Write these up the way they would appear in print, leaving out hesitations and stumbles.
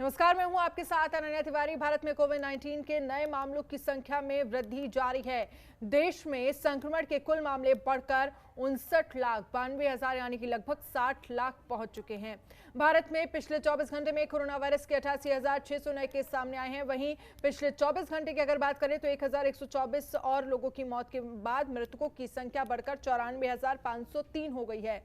नमस्कार, मैं हूं आपके साथ अनन्या तिवारी। भारत में कोविड-19 के नए मामलों की संख्या में वृद्धि जारी है। देश में संक्रमण के कुल मामले बढ़कर 59,92,000 यानी कि लगभग 60 लाख पहुंच चुके हैं। भारत में पिछले 24 घंटे में कोरोना वायरस के 88,600 नए केस सामने आए हैं। वहीं पिछले 24 घंटे की अगर बात करें तो 1,124 और लोगों की मौत के बाद मृतकों की संख्या बढ़कर 94,503 हो गई है।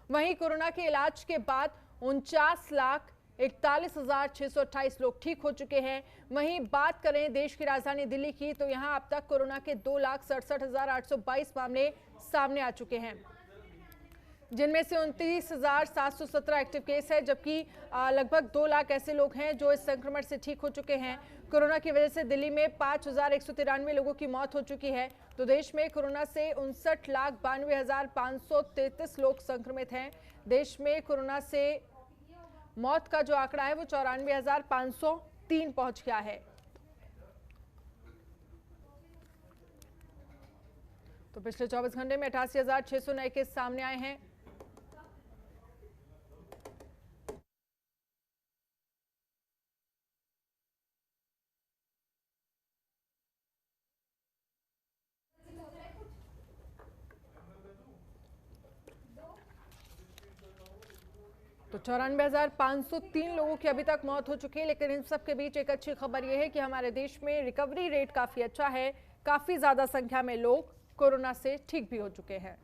वहीं कोरोना के इलाज के बाद 49,41,628 लोग ठीक हो चुके हैं। वहीं बात करें देश की राजधानी दिल्ली की तो यहां अब तक कोरोना के 2,67,822 मामले सामने आ चुके हैं, जिनमें से 29,717 एक्टिव केस है, जबकि लगभग 2 लाख ऐसे लोग हैं जो इस संक्रमण से ठीक हो चुके हैं। कोरोना की वजह से दिल्ली में 5,193 लोगों की मौत हो चुकी है। तो देश में कोरोना से 59,92,533 लोग संक्रमित हैं। देश में कोरोना से मौत का जो आंकड़ा है वो 94,503 पहुंच गया है। तो पिछले 24 घंटे में 88,600 नए केस सामने आए हैं। तो 94,503 लोगों की अभी तक मौत हो चुकी है। लेकिन इन सब के बीच एक अच्छी खबर यह है कि हमारे देश में रिकवरी रेट काफी अच्छा है। काफी ज्यादा संख्या में लोग कोरोना से ठीक भी हो चुके हैं।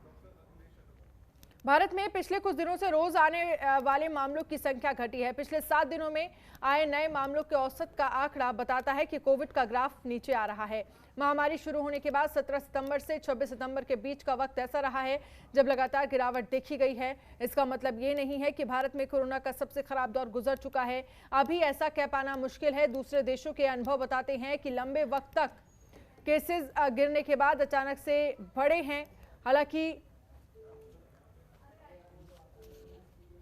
भारत में पिछले कुछ दिनों से रोज आने वाले मामलों की संख्या घटी है। पिछले 7 दिनों में आए नए मामलों के औसत का आंकड़ा बताता है कि कोविड का ग्राफ नीचे आ रहा है। महामारी शुरू होने के बाद 17 सितंबर से 26 सितंबर के बीच का वक्त ऐसा रहा है जब लगातार गिरावट देखी गई है। इसका मतलब ये नहीं है कि भारत में कोरोना का सबसे खराब दौर गुजर चुका है। अभी ऐसा कह पाना मुश्किल है। दूसरे देशों के अनुभव बताते हैं कि लंबे वक्त तक केसेस गिरने के बाद अचानक से बढ़े हैं। हालांकि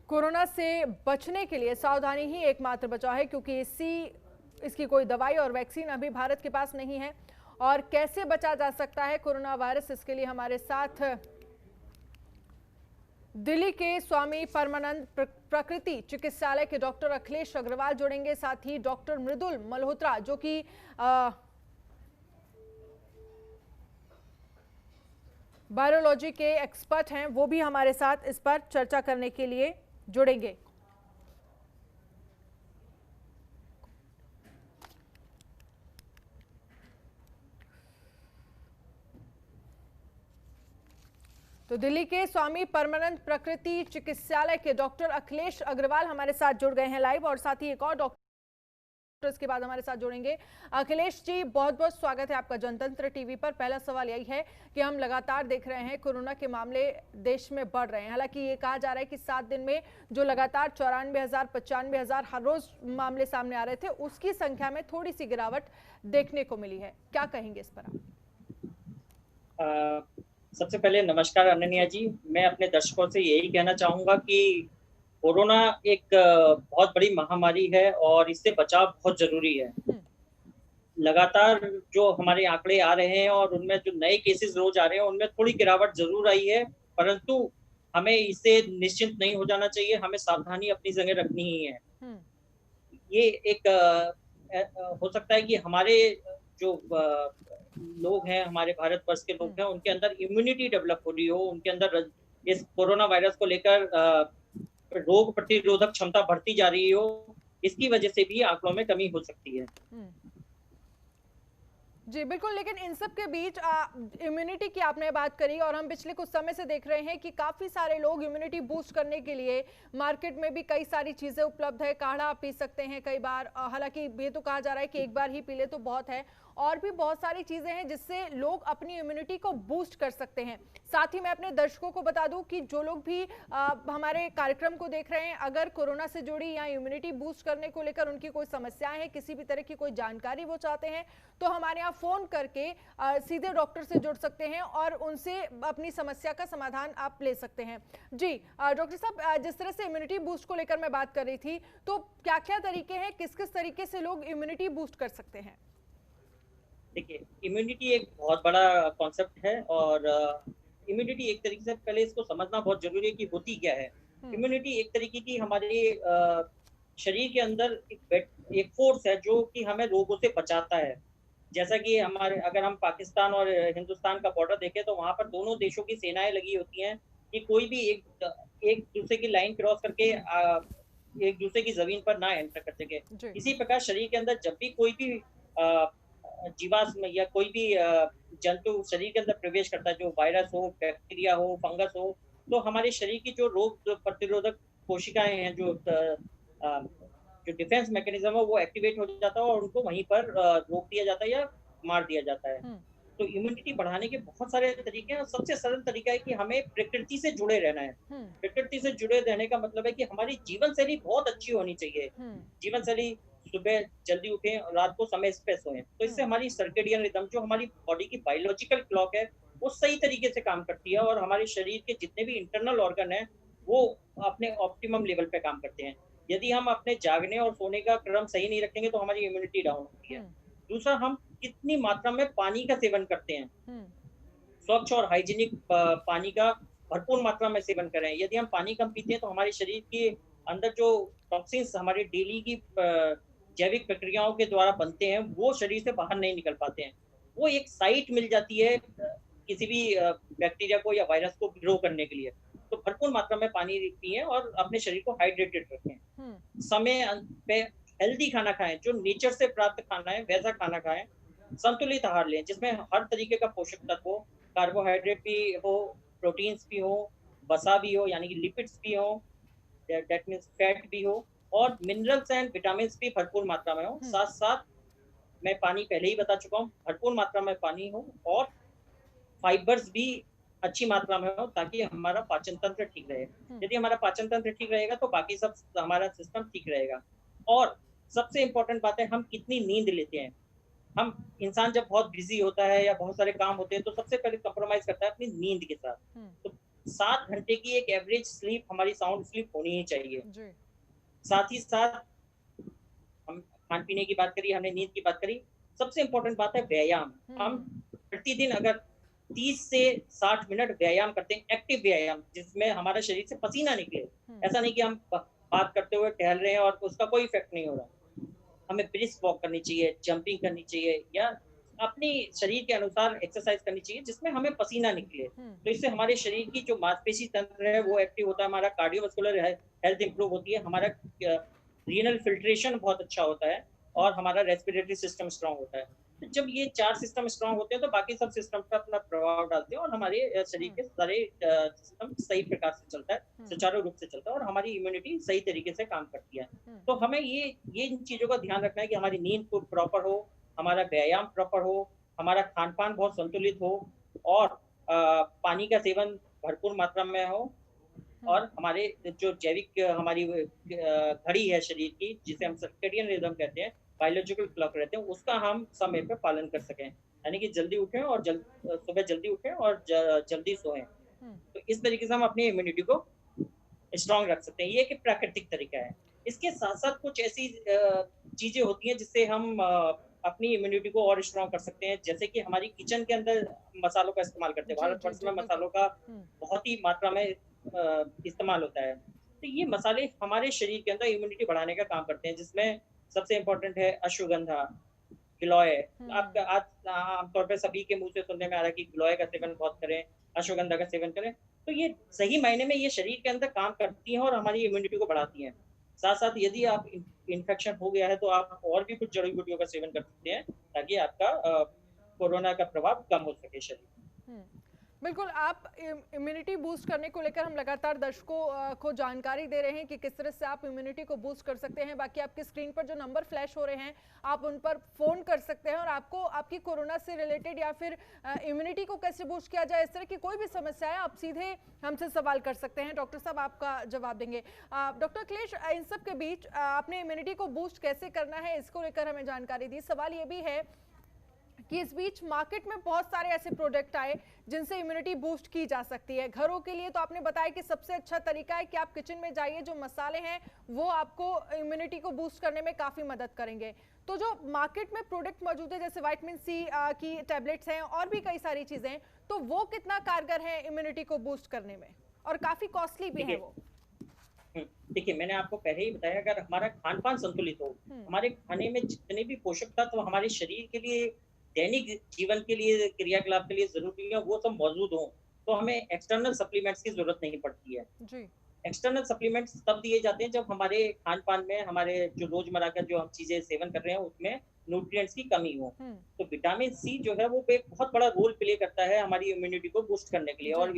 कोरोना से बचने के लिए सावधानी ही एकमात्र बचाव है, क्योंकि इसकी कोई दवाई और वैक्सीन अभी भारत के पास नहीं है। और कैसे बचा जा सकता है कोरोना वायरस, इसके लिए हमारे साथ दिल्ली के स्वामी परमानंद प्रकृति चिकित्सालय के डॉक्टर अखिलेश अग्रवाल जुड़ेंगे। साथ ही डॉक्टर मृदुल मल्होत्रा जो कि वायरोलॉजी के एक्सपर्ट हैं, वो भी हमारे साथ इस पर चर्चा करने के लिए जुड़ेंगे। तो दिल्ली के स्वामी परमानंद प्रकृति चिकित्सालय के डॉक्टर अखिलेश अग्रवाल हमारे साथ जुड़ गए हैं लाइव, और साथ ही एक और डॉक्टर इसके बाद हमारे साथ जुड़ेंगे। अखिलेश जी, बहुत बहुत स्वागत है आपका जनतंत्र टीवी पर। पहला सवाल यही है कि हम लगातार देख रहे हैं कोरोना के मामले देश में बढ़ रहे हैं। हालांकि ये कहा जा रहा है कि 7 दिन में जो लगातार 94,000 95,000 हर रोज मामले सामने आ रहे थे, उसकी संख्या में थोड़ी सी गिरावट देखने को मिली है। क्या कहेंगे इस पर आप? सबसे पहले नमस्कार अनन्या जी। मैं अपने दर्शकों से यही कहना चाहूंगा कि कोरोना एक बहुत बड़ी महामारी है और इससे बचाव बहुत जरूरी है। लगातार जो हमारे आंकड़े आ रहे हैं और उनमें जो नए केसेस रोज आ रहे हैं उनमें थोड़ी गिरावट जरूर आई है, परंतु हमें इससे निश्चिंत नहीं हो जाना चाहिए। हमें सावधानी अपनी जगह रखनी ही है। ये एक हो सकता है कि हमारे जो लोग हैं, हमारे भारतवर्ष के लोग हैं, उनके अंदर इम्यूनिटी डेवलप हो रही हो, उनके अंदर इस कोरोना वायरस को लेकर रोग प्रतिरोधक क्षमता बढ़ती जा रही हो। इसकी वजह से भी आंकड़ों में कमी हो सकती है। जी बिल्कुल, लेकिन इन सब के बीच इम्यूनिटी की आपने बात करी, और हम पिछले कुछ समय से देख रहे हैं कि काफी सारे लोग इम्यूनिटी बूस्ट करने के लिए मार्केट में भी कई सारी चीजें उपलब्ध है। काढ़ा आप पी सकते हैं कई बार, हालांकि ये तो कहा जा रहा है कि एक बार ही पी ले तो बहुत है, और भी बहुत सारी चीजें हैं जिससे लोग अपनी इम्यूनिटी को बूस्ट कर सकते हैं। साथ ही मैं अपने दर्शकों को बता दूं कि जो लोग भी हमारे कार्यक्रम को देख रहे हैं, अगर कोरोना से जुड़ी या इम्यूनिटी बूस्ट करने को लेकर उनकी कोई समस्याएं हैं, किसी भी तरह की कोई जानकारी वो चाहते हैं, तो हमारे यहाँ फोन करके सीधे डॉक्टर से जुड़ सकते हैं और उनसे अपनी समस्या का समाधान आप ले सकते हैं। जी डॉक्टर साहब, जिस तरह से इम्यूनिटी बूस्ट को लेकर मैं बात कर रही थी, तो क्या क्या तरीके हैं, किस किस तरीके से लोग इम्यूनिटी बूस्ट कर सकते हैं? देखिए, इम्यूनिटी एक बहुत बड़ा कॉन्सेप्ट है और इम्यूनिटी एक तरीके से पहले इसको समझना बहुत जरूरी है कि होती क्या है। इम्यूनिटी एक तरीके की हमारी शरीर के अंदर एक फोर्स है जो कि हमें रोगों से बचाता है। जैसा कि हमारे अगर हम पाकिस्तान और हिंदुस्तान का बॉर्डर देखें तो वहाँ पर दोनों देशों की सेनाएँ लगी होती हैं कि कोई भी एक दूसरे की लाइन क्रॉस करके एक दूसरे की ज़मीन पर ना एंटर कर सके। जी। इसी प्रकार शरीर के अंदर जब भी कोई भी अ, जीवाश्म या कोई भी जंतु शरीर के अंदर प्रवेश करता है, जो वायरस हो, बैक्टीरिया हो, फंगस हो, तो हमारे शरीर की जो रोग प्रतिरोधक कोशिकाएँ हैं, अ, जो डिफेंस मैकेनिज्म है वो एक्टिवेट हो जाता है और उनको वहीं पर रोक दिया जाता है या मार दिया जाता है। हुँ, तो इम्यूनिटी बढ़ाने के बहुत सारे तरीके हैं और सबसे सरल तरीका है कि हमें प्रकृति से जुड़े रहना है। हुँ, प्रकृति से जुड़े रहने का मतलब है कि हमारी जीवन शैली बहुत अच्छी होनी चाहिए। हुँ, जीवन शैली सुबह जल्दी उठें और रात को समय पे सोएँ। तो हुँ, इससे हमारी सर्केडियन रिदम जो हमारी बॉडी की बायोलॉजिकल क्लॉक है, वो सही तरीके से काम करती है और हमारे शरीर के जितने भी इंटरनल ऑर्गन हैं, वो अपने ऑप्टिमम लेवल पे काम करते हैं। यदि हम अपने जागने और सोने का क्रम सही नहीं रखेंगे तो हमारी इम्यूनिटी डाउन होती है। हुँ, दूसरा, हम कितनी मात्रा में पानी का सेवन करते हैं। हुँ, स्वच्छ और हाइजीनिक पानी का भरपूर मात्रा में सेवन करें। यदि हम पानी कम पीते हैं तो हमारे शरीर के अंदर जो टॉक्सिन्स हमारी डेली की जैविक प्रक्रियाओं के द्वारा बनते हैं, वो शरीर से बाहर नहीं निकल पाते हैं। वो एक साइट मिल जाती है किसी भी बैक्टीरिया को या वायरस को ग्रो करने के लिए। तो भरपूर मात्रा में पानी पिएँ और अपने शरीर को हाइड्रेटेड रखें। हुँ, समय पे हेल्दी खाना खाएँ, जो नेचर से प्राप्त खाना है वैसा खाना खाएँ। संतुलित आहार लें जिसमें हर तरीके का पोषक तत्व हो, कार्बोहाइड्रेट भी हो, प्रोटीन्स भी हो, वसा भी हो यानी कि लिपिड्स भी हो, दैट मीन्स फैट भी हो और मिनरल्स एंड विटामिन्स भी भरपूर मात्रा में हो। हुँ, साथ-साथ मैं पानी पहले ही बता चुका हूँ, भरपूर मात्रा में पानी हो और फाइबर्स भी अच्छी मात्रा में हो ताकि हमारा पाचन तंत्र ठीक रहे। हुँ, यदि हमारा पाचन तंत्र ठीक रहेगा तो बाकी सब हमारा सिस्टम ठीक रहेगा। और सबसे इम्पोर्टेंट बात है हम कितनी नींद लेते हैं। हम इंसान जब बहुत बिज़ी होता है या बहुत सारे काम होते हैं तो सबसे पहले कंप्रोमाइज़ करता है अपनी नींद के साथ। हुँ, तो 7 घंटे की एक एवरेज स्लीप हमारी साउंड स्लीप होनी ही चाहिए। जी, साथ ही साथ हम खान-पीने की बात करी, हमने नींद की बात करी। सबसे इम्पोर्टेंट बात है व्यायाम। हम हुँ, प्रतिदिन अगर 30 से 60 मिनट व्यायाम करते हैं, एक्टिव व्यायाम, जिसमें हमारे शरीर से पसीना निकले। हुँ, ऐसा नहीं कि हम ब बात करते हुए टहल रहे हैं और उसका कोई इफ़ेक्ट नहीं हो रहा। हमें ब्रिस्क वॉक करनी चाहिए, जंपिंग करनी चाहिए या अपनी शरीर के अनुसार एक्सरसाइज़ करनी चाहिए जिसमें हमें पसीना निकले। हुँ, तो इससे हमारे शरीर की जो मांसपेशी तंत्र है वो एक्टिव होता है, हमारा कार्डियोवास्कुलर हेल्थ इम्प्रूव होती है, हमारा रीनल फिल्ट्रेशन बहुत अच्छा होता है हुँ, और हमारा रेस्पिरेटरी सिस्टम स्ट्रॉन्ग होता है। तो जब ये 4 सिस्टम स्ट्रॉन्ग होते हैं तो बाकी सब सिस्टम पे अपना प्रभाव डालते हैं और हमारे शरीर हुँ, के सारे सिस्टम सही प्रकार से चलता है, हुँ, सुचारू रूप से चलता है और हमारी इम्यूनिटी सही तरीके से काम करती है। हुँ, तो हमें ये इन चीज़ों का ध्यान रखना है कि हमारी नींद को प्रॉपर हो, हमारा व्यायाम प्रॉपर हो, हमारा खान-पान बहुत संतुलित हो और पानी का सेवन भरपूर मात्रा में हो हुँ, और हमारे जो जैविक हमारी घड़ी है शरीर की, जिसे हम सर्केडियन रिदम कहते हैं, बायोलॉजिकल क्लॉक रहते हैं, उसका हम समय पे पालन कर सकें। यानी कि जल्दी उठें और सुबह जल्दी उठें और जल्दी सोएँ। हुँ, तो इस तरीके से हम अपनी इम्यूनिटी को स्ट्रॉन्ग रख सकते हैं। ये एक प्राकृतिक तरीका है। इसके साथ-साथ कुछ ऐसी चीज़ें होती हैं जिससे हम अपनी इम्यूनिटी को और स्ट्रॉन्ग कर सकते हैं। जैसे कि हमारी किचन के अंदर मसालों का इस्तेमाल करते हैं। जी, जी, भारतवर्ष जी, में बिल्कुल। मसालों का हुँ, बहुत ही मात्रा में इस्तेमाल होता है। तो ये मसाले हमारे शरीर के अंदर इम्यूनिटी बढ़ाने का काम करते हैं, जिसमें सबसे इम्पोर्टेंट है अश्वगंधा, गिलोय। हुँ, आपका आज आमतौर पे सभी के मुँह से सुनने में आ रहा है कि गिलोय का सेवन बहुत करें, अश्वगंधा का सेवन करें। तो ये सही मायने में ये शरीर के अंदर काम करती हैं और हमारी इम्यूनिटी को बढ़ाती हैं। साथ-साथ यदि आप इन्फेक्शन हो गया है तो आप और भी कुछ जड़ी-बूटियों का सेवन कर सकते हैं ताकि आपका कोरोना का प्रभाव कम हो सके शरीर में। हुँ। बिल्कुल, आप इम्यूनिटी बूस्ट करने को लेकर हम लगातार दर्शकों को जानकारी दे रहे हैं कि किस तरह से आप इम्यूनिटी को बूस्ट कर सकते हैं। बाकी आपकी स्क्रीन पर जो नंबर फ्लैश हो रहे हैं, आप उन पर फ़ोन कर सकते हैं और आपको आपकी कोरोना से रिलेटेड या फिर इम्यूनिटी को कैसे बूस्ट किया जाए, इस तरह की कोई भी समस्या है, आप सीधे हमसे सवाल कर सकते हैं। डॉक्टर साहब आपका जवाब देंगे। डॉक्टर अखिलेश, इन सब के बीच आपने इम्यूनिटी को बूस्ट कैसे करना है, इसको लेकर हमें जानकारी दी। सवाल ये भी है कि इस बीच मार्केट में बहुत सारे ऐसे प्रोडक्ट आए जिनसे इम्यूनिटी बूस्ट की जा सकती है। घरों के लिए तो आपने बताया कि सबसे अच्छा तरीका है कि आप किचन में जाइए, जो मसाले हैं वो आपको इम्यूनिटी को बूस्ट करने में काफ़ी मदद करेंगे। तो जो मार्केट में प्रोडक्ट मौजूद है जैसे विटामिन सी की टैबलेट्स हैं और भी कई सारी चीज़ें हैं, तो वो कितना कारगर है इम्यूनिटी को बूस्ट करने में? और काफ़ी कॉस्टली भी है देखिए वो। देखिए, मैंने आपको पहले ही बताया, अगर हमारा खान-पान संतुलित हो, हमारे खाने में जितने भी पोषक तत्व हमारे शरीर के लिए, दैनिक जीवन के लिए, क्रियाकलाप के लिए ज़रूरी है, वो सब मौजूद हों, तो हमें एक्सटर्नल सप्लीमेंट्स की ज़रूरत नहीं पड़ती है। जी। एक्सटर्नल सप्लीमेंट्स तब दिए जाते हैं जब हमारे खान-पान में, हमारे जो रोज़मर्रा का जो हम चीज़ें सेवन कर रहे हैं, उसमें न्यूट्रिएंट्स की कमी हो। हुँ, तो विटामिन सी जो है वो एक बहुत बड़ा रोल प्ले करता है हमारी इम्यूनिटी को बूस्ट करने के लिए जी। और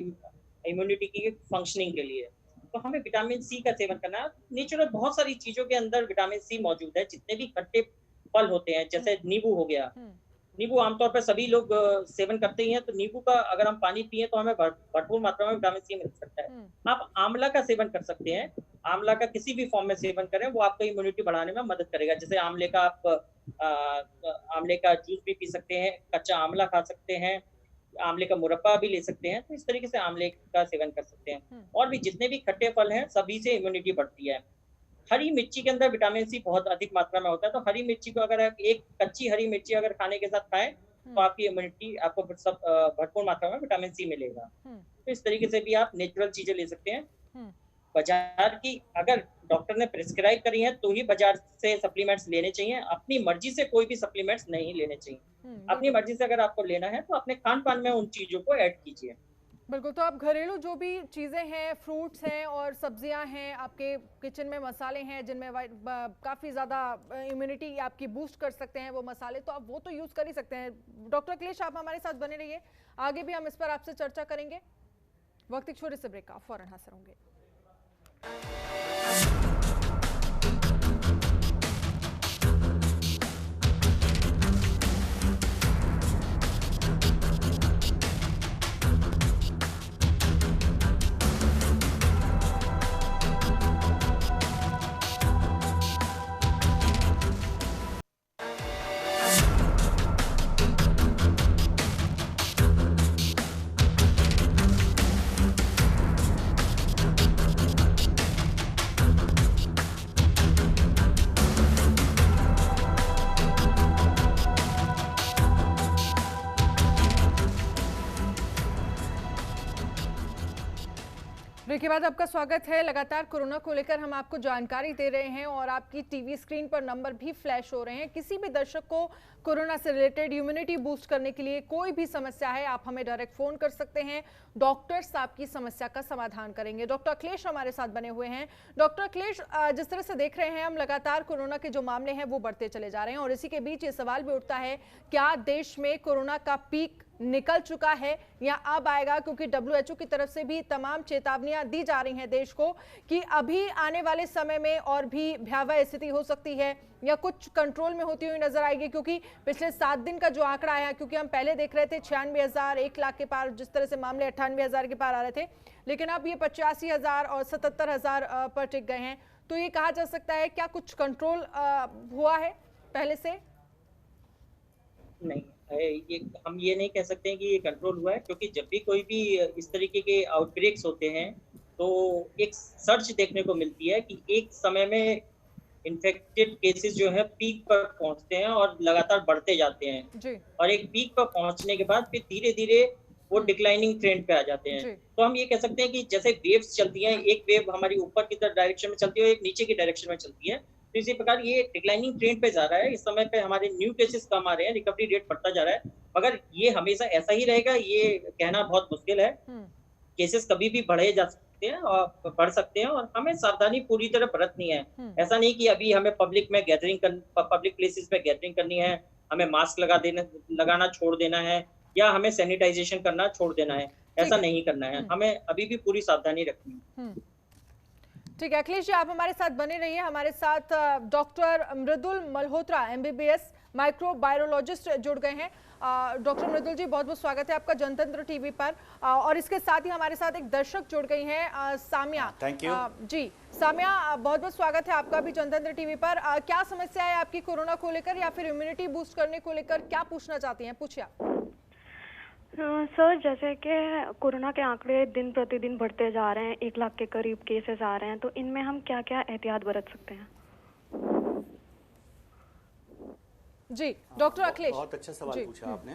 इम्यूनिटी की फंक्शनिंग के लिए। तो हमें विटामिन सी का सेवन करना है। नेचुरल बहुत सारी चीज़ों के अंदर विटामिन सी मौजूद है, जितने भी खट्टे फल होते हैं, हुँ, जैसे नींबू हो गया, हुँ, नींबू आमतौर पर सभी लोग सेवन करते ही हैं, तो नींबू का अगर हम पानी पिएँ तो हमें भरपूर मात्रा में विटामिन सी मिल सकता है। हुँ, आप आंवला का सेवन कर सकते हैं, आंवला का किसी भी फॉर्म में सेवन करें, वो आपका इम्यूनिटी बढ़ाने में मदद करेगा। जैसे आंवले का आप आंवले का जूस भी पी सकते हैं, कच्चा आंवला खा सकते हैं, आंवले का मुरब्बा भी ले सकते हैं, तो इस तरीके से आंवले का सेवन कर सकते हैं। हुँ, और भी जितने भी खट्टे फल हैं, सभी से इम्यूनिटी बढ़ती है। हरी मिर्ची के अंदर विटामिन सी बहुत अधिक मात्रा में होता है, तो हरी मिर्ची को अगर आप एक कच्ची हरी मिर्ची अगर खाने के साथ खाएँ, तो हुँ, आपकी इम्यूनिटी आपको भरपूर मात्रा में विटामिन सी मिलेगा। हुँ, तो इस तरीके से भी आप नेचुरल चीज़ें ले सकते हैं। हुँ, बाज़ार की अगर डॉक्टर ने प्रिस्क्राइब करी है, तो ही बाज़ार से सप्लीमेंट्स लेने चाहिए। अपनी मर्ज़ी से कोई भी सप्लीमेंट्स नहीं लेने चाहिए। हुँ, अपनी बिल्कुल। मर्ज़ी से अगर आपको लेना है, तो अपने खान-पान में उन चीज़ों को ऐड कीजिए। बिल्कुल, तो आप घरेलू जो भी चीज़ें हैं, फ्रूट्स हैं और सब्जियां हैं, आपके किचन में मसाले हैं जिनमें काफ़ी ज़्यादा इम्यूनिटी आपकी बूस्ट कर सकते हैं वो मसाले, तो आप वो तो यूज़ कर ही सकते हैं। डॉक्टर अखिलेश, आप हमारे साथ बने रहिए, आगे भी हम इस पर आपसे चर्चा करेंगे। वक्त एक छोटे से ब्रेक का, फौरन हाजिर होंगे। ब्रेक के बाद आपका स्वागत है। लगातार कोरोना को लेकर हम आपको जानकारी दे रहे हैं और आपकी टीवी स्क्रीन पर नंबर भी फ्लैश हो रहे हैं। किसी भी दर्शक को कोरोना से रिलेटेड इम्यूनिटी बूस्ट करने के लिए कोई भी समस्या है, आप हमें डायरेक्ट फोन कर सकते हैं। डॉक्टर्स आपकी समस्या का समाधान करेंगे। डॉक्टर अखिलेश हमारे साथ बने हुए हैं। डॉक्टर अखिलेश, जिस तरह से देख रहे हैं हम, लगातार कोरोना के जो मामले हैं वो बढ़ते चले जा रहे हैं और इसी के बीच ये सवाल भी उठता है, क्या देश में कोरोना का पीक निकल चुका है या अब आएगा? क्योंकि WHO की तरफ से भी तमाम चेतावनियां दी जा रही हैं देश को कि अभी आने वाले समय में और भी भयावह स्थिति हो सकती है या कुछ कंट्रोल में होती हुई नजर आएगी। क्योंकि पिछले 7 दिन का जो आंकड़ा आया, क्योंकि हम पहले देख रहे थे 96,000, 1 लाख के पार जिस तरह से मामले 98,000 के पार आ रहे थे, लेकिन अब ये 85,000 और 77,000 पर टिक गए हैं। तो ये कहा जा सकता है क्या कुछ कंट्रोल हुआ है पहले से? नहीं, ये हम ये नहीं कह सकते हैं कि ये कंट्रोल हुआ है, क्योंकि जब भी कोई भी इस तरीके के आउटब्रेक्स होते हैं, तो एक सर्च देखने को मिलती है कि एक समय में इन्फेक्टेड केसेस जो है पीक पर पहुंचते हैं और लगातार बढ़ते जाते हैं, जी। और एक पीक पर पहुंचने के बाद फिर धीरे-धीरे वो डिक्लाइनिंग ट्रेंड पे आ जाते हैं। जी। तो हम ये कह सकते हैं कि जैसे वेव्स चलती हैं, एक वेव हमारी ऊपर की तरफ डायरेक्शन में चलती है और एक नीचे की डायरेक्शन में चलती है। तो इसी प्रकार ये डिक्लाइनिंग ट्रेंड पे जा रहा है। इस समय पे हमारे न्यू केसेस कम आ रहे हैं, रिकवरी रेट बढ़ता जा रहा है। मगर ये हमेशा ऐसा ही रहेगा, ये कहना बहुत मुश्किल है। हम्म। केसेस कभी भी बढ़े जा सकते हैं और बढ़ सकते हैं, और हमें सावधानी पूरी तरह बरतनी है। ऐसा नहीं कि अभी हमें पब्लिक प्लेसेस में गैदरिंग करनी है, हमें मास्क लगाना छोड़ देना है, या हमें सैनिटाइजेशन करना छोड़ देना है। ठीक ऐसा है। नहीं करना है, हमें अभी भी पूरी सावधानी रखनी है। ठीक है अखिलेश जी, आप हमारे साथ बने रहिए। हमारे साथ डॉक्टर मृदुल मल्होत्रा MBBS माइक्रोबायोलॉजिस्ट जुड़ गए हैं। डॉक्टर मृदुल जी, बहुत बहुत स्वागत है आपका जनतंत्र टीवी पर। और इसके साथ ही हमारे साथ एक दर्शक जुड़ गई हैं, सामिया। थैंक यू जी सामिया, बहुत बहुत स्वागत है आपका भी जनतंत्र टीवी पर। क्या समस्या है आपकी कोरोना को लेकर या फिर इम्यूनिटी बूस्ट करने को लेकर, क्या पूछना चाहती हैं, पूछिए आप। सर, जैसे कि कोरोना के आंकड़े दिन प्रतिदिन बढ़ते जा रहे हैं, 1 लाख के करीब केसेस आ रहे हैं, तो इनमें हम क्या क्या एहतियात बरत सकते हैं? जी डॉक्टर अखिलेश। बहुत अच्छा सवाल पूछा आपने।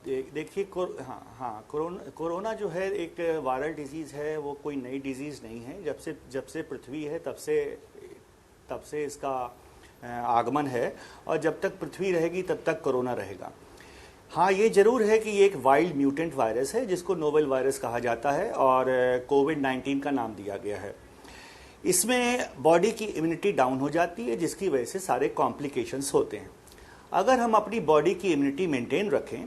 देखिए कोरोना जो है एक वायरल डिजीज़ है, वो कोई नई डिजीज़ नहीं है। जब से पृथ्वी है तब से इसका आगमन है, और जब तक पृथ्वी रहेगी तब तक कोरोना रहेगा। हाँ, ये जरूर है कि ये एक वाइल्ड म्यूटेंट वायरस है जिसको नोवेल वायरस कहा जाता है और कोविड-19 का नाम दिया गया है। इसमें बॉडी की इम्यूनिटी डाउन हो जाती है, जिसकी वजह से सारे कॉम्प्लिकेशंस होते हैं। अगर हम अपनी बॉडी की इम्यूनिटी मेंटेन रखें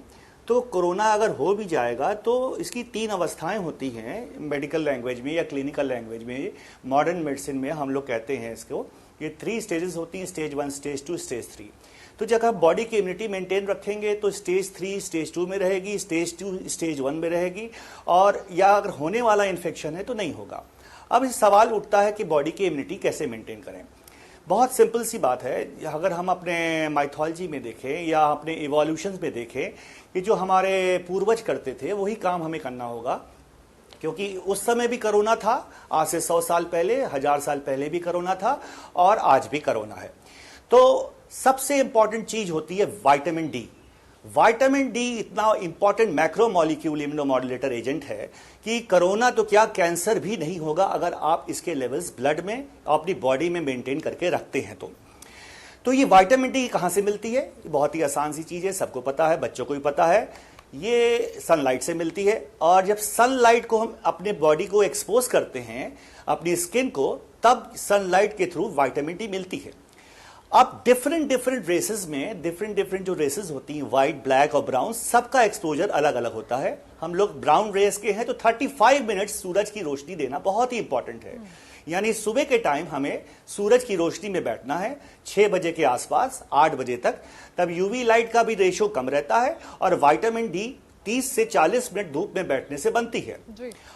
तो कोरोना अगर हो भी जाएगा तो इसकी 3 अवस्थाएं होती हैं मेडिकल लैंग्वेज में या क्लिनिकल लैंग्वेज में, मॉडर्न मेडिसिन में हम लोग कहते हैं इसको। ये 3 स्टेजेस होती हैं, स्टेज 1, स्टेज 2, स्टेज 3। तो जब आप बॉडी की इम्यूनिटी मेंटेन रखेंगे तो स्टेज 3 स्टेज 2 में रहेगी, स्टेज 2 स्टेज 1 में रहेगी, और या अगर होने वाला इन्फेक्शन है तो नहीं होगा। अब इस सवाल उठता है कि बॉडी की इम्यूनिटी कैसे मेंटेन करें। बहुत सिंपल सी बात है। अगर हम अपने माइथोलॉजी में देखें या अपने इवोल्यूशन में देखें कि जो हमारे पूर्वज करते थे वही काम हमें करना होगा, क्योंकि उस समय भी कोरोना था, आज से 100 साल पहले, 1000 साल पहले भी कोरोना था, और आज भी कोरोना है। तो सबसे इंपॉर्टेंट चीज होती है विटामिन डी। विटामिन डी इतना इंपॉर्टेंट मैक्रो मॉलिक्यूल इम्यूनोमॉड्यूलेटर एजेंट है कि कोरोना तो क्या, कैंसर भी नहीं होगा अगर आप इसके लेवल्स ब्लड में अपनी बॉडी में मेंटेन करके रखते हैं तो ये विटामिन डी कहां से मिलती है? बहुत ही आसान सी चीज है, सबको पता है, बच्चों को भी पता है। ये सनलाइट से मिलती है, और जब सनलाइट को हम अपने बॉडी को एक्सपोज करते हैं, अपनी स्किन को, तब सनलाइट के थ्रू विटामिन डी मिलती है। अब डिफरेंट रेसेस में डिफरेंट जो रेसेस होती हैं, व्हाइट, ब्लैक और ब्राउन, सबका एक्सपोजर अलग अलग होता है। हम लोग ब्राउन रेस के हैं तो 35 मिनट सूरज की रोशनी देना बहुत ही इंपॉर्टेंट है। यानी सुबह के टाइम हमें सूरज की रोशनी में बैठना है 6 बजे के आसपास 8 बजे तक, तब यूवी लाइट का भी रेशो कम रहता है और विटामिन डी 30 से 40 मिनट धूप में बैठने से बनती है।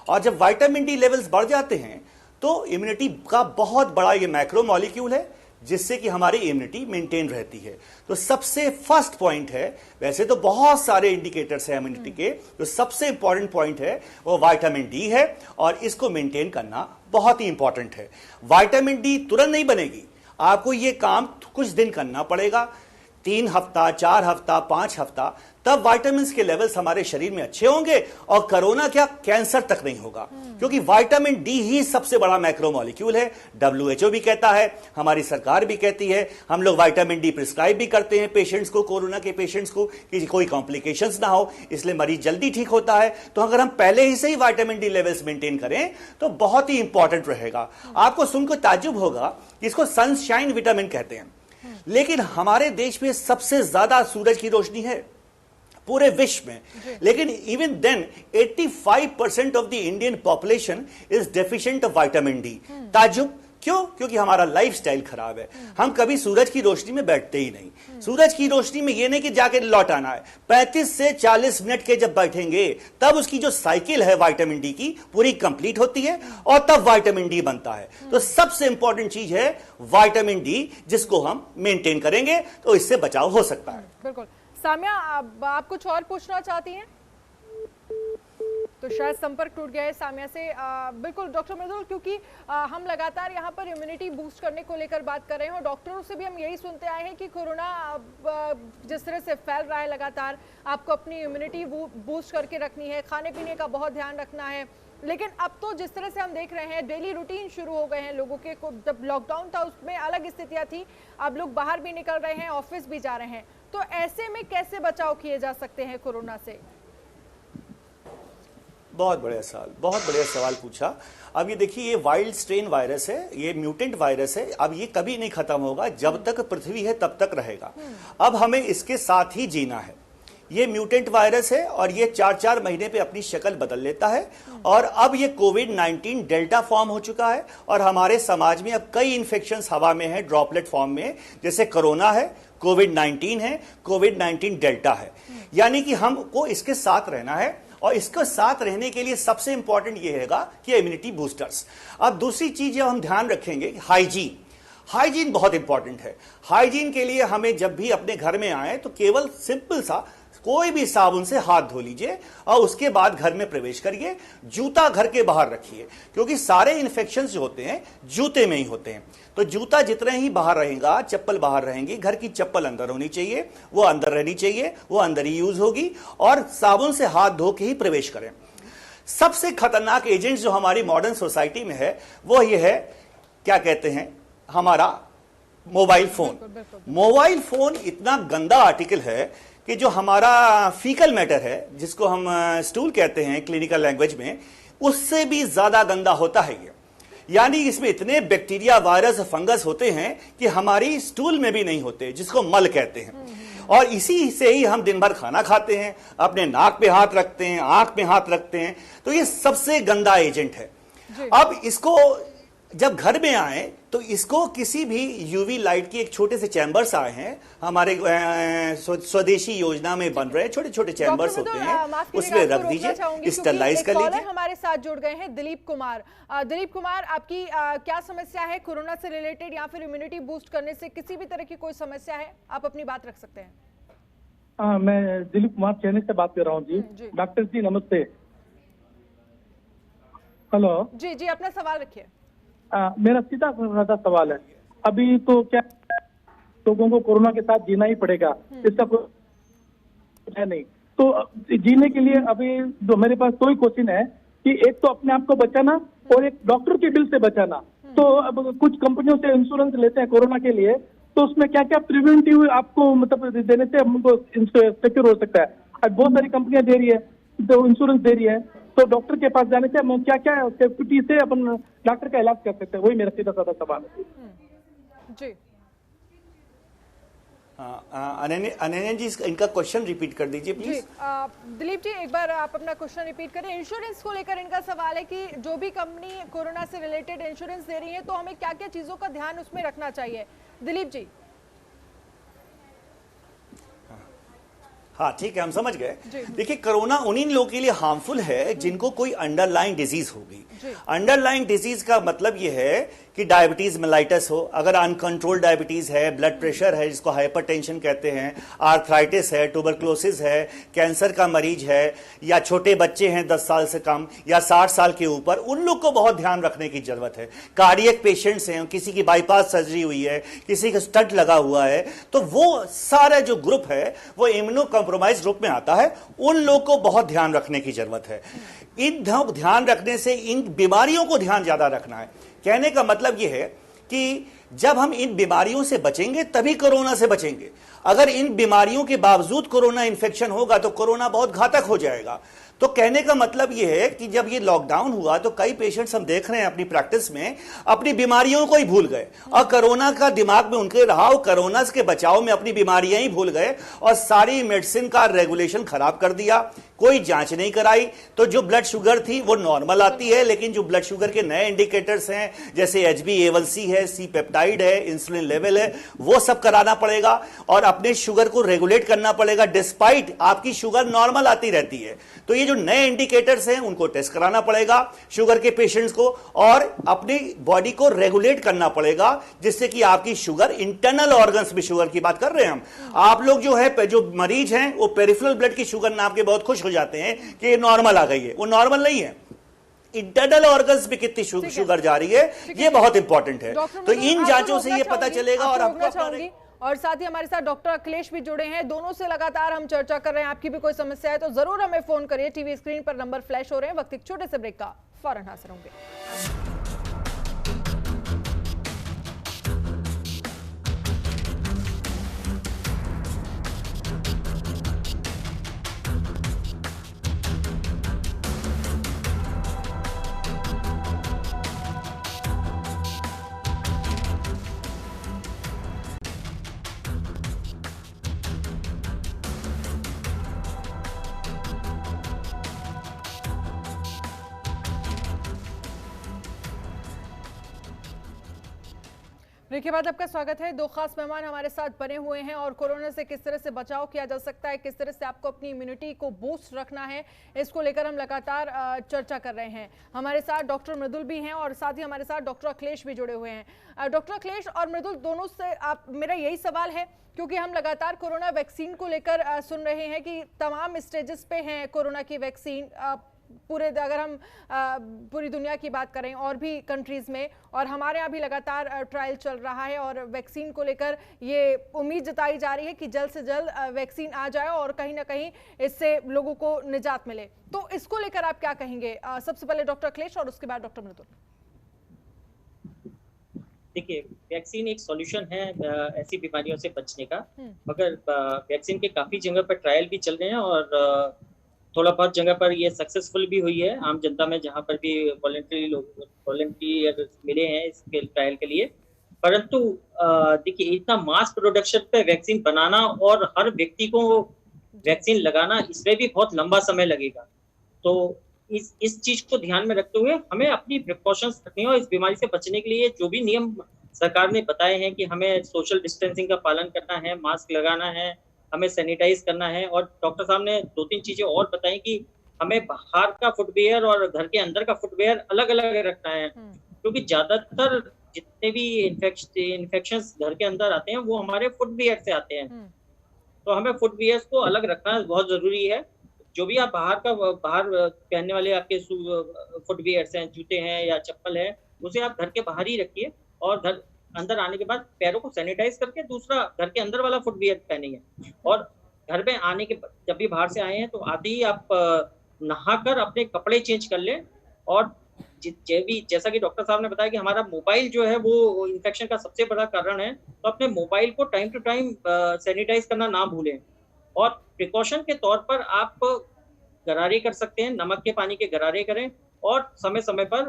और जब विटामिन डी लेवल्स बढ़ जाते हैं तो इम्यूनिटी का बहुत बड़ा ये मैक्रो मॉलिक्यूल है जिससे कि हमारी इम्यूनिटी मेंटेन रहती है। तो सबसे फर्स्ट पॉइंट है, वैसे तो बहुत सारे इंडिकेटर्स हैं इम्यूनिटी के, तो सबसे इंपॉर्टेंट पॉइंट है वो विटामिन डी है, और इसको मेंटेन करना बहुत ही इंपॉर्टेंट है। विटामिन डी तुरंत नहीं बनेगी, आपको ये काम कुछ दिन करना पड़ेगा, 3 हफ्ता, 4 हफ्ता, 5 हफ्ता, तब विटामिन के लेवल्स हमारे शरीर में अच्छे होंगे और कोरोना क्या, कैंसर तक नहीं होगा, क्योंकि विटामिन डी ही सबसे बड़ा मैक्रो मॉलिक्यूल है। WHO भी कहता है, हमारी सरकार भी कहती है, हम लोग विटामिन डी प्रिस्क्राइब भी करते हैं पेशेंट्स को, कोरोना के पेशेंट्स को, कि कोई कॉम्प्लिकेशंस ना हो, इसलिए मरीज जल्दी ठीक होता है। तो अगर हम पहले ही से ही विटामिन डी लेवल्स मेंटेन करें तो बहुत ही इंपॉर्टेंट रहेगा। आपको सुनकर ताज्जुब होगा, इसको सनशाइन विटामिन कहते हैं, लेकिन हमारे देश में सबसे ज्यादा सूरज की रोशनी है पूरे विश्व में, लेकिन even then 85% of the Indian population is deficient of vitamin D. ताज्जुब क्यों? क्योंकि हमारा लाइफस्टाइल खराब है, हम कभी सूरज की रोशनी में बैठते ही नहीं। सूरज की रोशनी में ये नहीं कि जाके लौट आना है, 35 से 40 मिनट के जब बैठेंगे तब उसकी जो साइकिल है विटामिन डी की पूरी कंप्लीट होती है और तब विटामिन डी बनता है। तो सबसे इंपॉर्टेंट चीज है विटामिन डी, जिसको हम मेंटेन करेंगे तो इससे बचाव हो सकता है। बिल्कुल। साम्या, आप कुछ और पूछना चाहती हैं? तो शायद संपर्क टूट गया है साम्या से। बिल्कुल डॉक्टर मृदुल, क्योंकि हम लगातार यहाँ पर इम्यूनिटी बूस्ट करने को लेकर बात कर रहे हैं और डॉक्टरों से भी हम यही सुनते आए हैं कि कोरोना जिस तरह से फैल रहा है लगातार, आपको अपनी इम्यूनिटी बूस्ट करके रखनी है, खाने पीने का बहुत ध्यान रखना है। लेकिन अब तो जिस तरह से हम देख रहे हैं डेली रूटीन शुरू हो गए हैं लोगों के, जब लॉकडाउन था उसमें अलग स्थितियां थी, अब लोग बाहर भी निकल रहे हैं, ऑफिस भी जा रहे हैं, तो ऐसे में कैसे बचाव किए जा सकते हैं कोरोना से? बहुत बढ़िया सवाल पूछा। अब ये देखिए, ये वाइल्ड स्ट्रेन वायरस है, ये म्यूटेंट वायरस है, अब ये कभी नहीं खत्म होगा, जब तक पृथ्वी है तब तक रहेगा। अब हमें इसके साथ ही जीना है। ये म्यूटेंट वायरस है और ये 4-4 महीने पे अपनी शक्ल बदल लेता है, और अब ये कोविड-19 डेल्टा फॉर्म हो चुका है और हमारे समाज में अब कई इन्फेक्शंस हवा में है ड्रॉपलेट फॉर्म में, जैसे कोरोना है, कोविड-19 है, कोविड-19 डेल्टा है। यानी कि हमको इसके साथ रहना है, और इसके साथ रहने के लिए सबसे इंपॉर्टेंट ये रहेगा कि इम्यूनिटी बूस्टर्स। अब दूसरी चीज जो हम ध्यान रखेंगे, हाइजीन बहुत इंपॉर्टेंट है। हाइजीन के लिए हमें जब भी अपने घर में आए तो केवल सिंपल सा कोई भी साबुन से हाथ धो लीजिए और उसके बाद घर में प्रवेश करिए। जूता घर के बाहर रखिए, क्योंकि सारे इन्फेक्शंस जो होते हैं जूते में ही होते हैं। तो जूता जितने ही बाहर रहेगा, चप्पल बाहर रहेंगी, घर की चप्पल अंदर होनी चाहिए, वो अंदर रहनी चाहिए, वो अंदर ही यूज होगी, और साबुन से हाथ धो के ही प्रवेश करें। सबसे खतरनाक एजेंट जो हमारी मॉडर्न सोसाइटी में है वो ये है, क्या कहते हैं, हमारा मोबाइल फोन। मोबाइल फोन इतना गंदा आर्टिकल है कि जो हमारा फीकल मैटर है, जिसको हम स्टूल कहते हैं क्लिनिकल लैंग्वेज में, उससे भी ज्यादा गंदा होता है ये। यानी इसमें इतने बैक्टीरिया, वायरस, फंगस होते हैं कि हमारी स्टूल में भी नहीं होते, जिसको मल कहते हैं। और इसी से ही हम दिन भर खाना खाते हैं, अपने नाक पे हाथ रखते हैं, आंख पे हाथ रखते हैं। तो ये सबसे गंदा एजेंट है। अब इसको जब घर में आए तो इसको किसी भी यूवी लाइट की एक छोटे से चैम्बर्स आए हैं, हमारे स्वदेशी योजना में बन रहे छोटे छोटे चैम्बर्स होते हैं, उसमें रख दीजिए, स्टरलाइज कर लीजिए। हमारे साथ जुड़ गए हैं दिलीप कुमार। दिलीप कुमार, आपकी क्या समस्या है कोरोना से रिलेटेड या फिर इम्यूनिटी बूस्ट करने से किसी भी तरह की कोई समस्या है, आप अपनी बात रख सकते हैं। मैं दिलीप कुमार चेन्नई से बात कर रहा हूँ जी। डॉक्टर जी नमस्ते। हेलो जी जी, अपना सवाल रखिए। मेरा सीधा साधा सवाल है, अभी तो क्या लोगों को कोरोना के साथ जीना ही पड़ेगा, इसका कोई है नहीं। तो जीने के लिए अभी जो मेरे पास दो ही क्वेश्चन है कि एक तो अपने आप को बचाना और एक डॉक्टर के बिल से बचाना। तो अब कुछ कंपनियों से इंश्योरेंस लेते हैं कोरोना के लिए, तो उसमें क्या क्या प्रिवेंटिव आपको मतलब देने से हमको सिक्योर हो सकता है। अब बहुत सारी कंपनियां दे रही है, तो इंश्योरेंस दे रही है, तो डॉक्टर के पास जाने से हम क्या क्या सेफ्टी से अपन डॉक्टर का इलाज कर सकते हैं, वही मेरा सीधा साधा सवाल है जी। अनन्या जी, इनका क्वेश्चन रिपीट कर दीजिए प्लीज। दिलीप जी, एक बार आप अपना क्वेश्चन रिपीट करें। इंश्योरेंस को लेकर इनका सवाल है कि जो भी कंपनी कोरोना से रिलेटेड इंश्योरेंस दे रही है तो हमें क्या क्या चीजों का ध्यान उसमें रखना चाहिए। दिलीप जी। हाँ ठीक है, हम समझ गए। देखिए, कोरोना उन्हीं लोगों के लिए हार्मफुल है जिनको कोई अंडरलाइन डिजीज होगी। अंडरलाइन डिजीज का मतलब यह है कि डायबिटीज मेलाइटस हो, अगर अनकंट्रोल्ड डायबिटीज है, ब्लड प्रेशर है जिसको हाइपरटेंशन कहते हैं, आर्थराइटिस है, ट्यूबरक्लोसिस है, कैंसर का मरीज है, या छोटे बच्चे हैं 10 साल से कम या 60 साल के ऊपर, उन लोग को बहुत ध्यान रखने की जरूरत है। कार्डियक पेशेंट्स हैं, किसी की बाईपास सर्जरी हुई है, किसी का स्टंट लगा हुआ है, तो वो सारा जो ग्रुप है वो इम्यूनो कॉम्प्रोमाइज ग्रुप में आता है, उन लोग को बहुत ध्यान रखने की जरूरत है। इन ध्यान रखने से इन बीमारियों को ध्यान ज्यादा रखना है। कहने का मतलब यह है कि जब हम इन बीमारियों से बचेंगे तभी कोरोना से बचेंगे। अगर इन बीमारियों के बावजूद कोरोना इन्फेक्शन होगा तो कोरोना बहुत घातक हो जाएगा। तो कहने का मतलब यह है कि जब ये लॉकडाउन हुआ तो कई पेशेंट्स हम देख रहे हैं अपनी प्रैक्टिस में अपनी बीमारियों को ही भूल गए और कोरोना का दिमाग में उनके रहा, कोरोना के बचाव में अपनी बीमारियां ही भूल गए और सारी मेडिसिन का रेगुलेशन खराब कर दिया। कोई जांच नहीं कराई, तो जो ब्लड शुगर थी वो नॉर्मल आती है, लेकिन जो ब्लड शुगर के नए इंडिकेटर्स हैं जैसे HbA1c है, सी पेप्टाइड है, इंसुलिन लेवल है, वो सब कराना पड़ेगा और अपने शुगर को रेगुलेट करना पड़ेगा। डिस्पाइट आपकी शुगर नॉर्मल आती रहती है, तो ये जो नए इंडिकेटर्स हैं उनको टेस्ट कराना पड़ेगा शुगर के पेशेंट्स को और अपनी बॉडी को रेगुलेट करना पड़ेगा, जिससे कि आपकी शुगर, इंटरनल ऑर्गन्स में शुगर की बात कर रहे हैं हम। आप लोग जो है, जो मरीज हैं वो पेरिफेरल ब्लड की शुगर नाप के बहुत खुश हो जाते हैं कि ये नॉर्मल आ गई है, वो नॉर्मल नहीं है। इंटरनल ऑर्गन्स में कितनी शुगर जा रही है ये बहुत इंपॉर्टेंट है। तो इन जांचों से ये पता चलेगा। और साथ ही हमारे साथ डॉक्टर अखिलेश भी जुड़े हैं, दोनों से लगातार हम चर्चा कर रहे हैं। आपकी भी कोई समस्या है तो जरूर हमें फोन करिए, टीवी स्क्रीन पर नंबर फ्लैश हो रहे हैं। वक्त एक छोटे से ब्रेक का, फौरन हाजिर होंगे। ब्रेक के बाद आपका स्वागत है। दो खास मेहमान हमारे साथ बने हुए हैं और कोरोना से किस तरह से बचाव किया जा सकता है, किस तरह से आपको अपनी इम्यूनिटी को बूस्ट रखना है, इसको लेकर हम लगातार चर्चा कर रहे हैं। हमारे साथ डॉक्टर मृदुल भी हैं और साथ ही हमारे साथ डॉक्टर अखिलेश भी जुड़े हुए हैं। डॉक्टर अखिलेश और मृदुल दोनों से मेरा यही सवाल है, क्योंकि हम लगातार कोरोना वैक्सीन को लेकर सुन रहे हैं कि तमाम स्टेजेस पे हैं कोरोना की वैक्सीन, पूरे अगर हम पूरी दुनिया की बात करें और भी कंट्रीज में, और हमारे यहाँ भी लगातार ट्रायल चल रहा है और वैक्सीन को लेकर ये उम्मीद जताई जा रही है कि जल्द से जल्द वैक्सीन आ जाए और कहीं ना कहीं इससे लोगों को निजात मिले। तो इसको लेकर आप क्या कहेंगे? सबसे पहले डॉक्टर अखिलेश और उसके बाद डॉक्टर मृदुल। देखिए, वैक्सीन एक सॉल्यूशन है ऐसी बीमारियों से बचने का, मगर वैक्सीन के काफी जगह पर ट्रायल भी चल रहे हैं और थोड़ा बहुत जगह पर ये सक्सेसफुल भी हुई है आम जनता में, जहाँ पर भी वॉलंटियर मिले हैं इसके ट्रायल के लिए। परंतु देखिए, इतना मास प्रोडक्शन पे वैक्सीन बनाना और हर व्यक्ति को वैक्सीन लगाना, इसमें भी बहुत लंबा समय लगेगा। तो इस चीज को ध्यान में रखते हुए हमें अपनी प्रिकॉशंस रखनी है और इस बीमारी से बचने के लिए जो भी नियम सरकार ने बताए हैं कि हमें सोशल डिस्टेंसिंग का पालन करना है, मास्क लगाना है, हमें सैनिटाइज करना है, और डॉक्टर साहब ने 2-3 चीजें और बताई कि हमें बाहर का फुटवेयर और घर के अंदर का फुटवेयर अलग अलग रखना है, क्योंकि ज्यादातर जितने भी इन्फेक्शंस घर के अंदर आते हैं वो हमारे फुटवेयर से आते हैं। तो हमें फुटवेयर को अलग रखना बहुत जरूरी है। जो भी आप बाहर पहनने वाले आपके फुटवेयर हैं, जूते हैं या चप्पल है, उसे आप घर के बाहर ही रखिए और घर अंदर आने के बाद पैरों को सैनिटाइज करके दूसरा घर के अंदर वाला फुटवियर पहनेंगे। और घर में आने के जब भी बाहर से आए हैं तो आते ही आप नहाकर अपने कपड़े चेंज कर लें। और जैसा कि डॉक्टर साहब ने बताया कि हमारा मोबाइल जो है वो इन्फेक्शन का सबसे बड़ा कारण है, तो अपने मोबाइल को टाइम टू टाइम सैनिटाइज करना ना भूलें। और प्रिकॉशन के तौर पर आप गरारे कर सकते हैं, नमक के पानी के गरारे करें और समय समय पर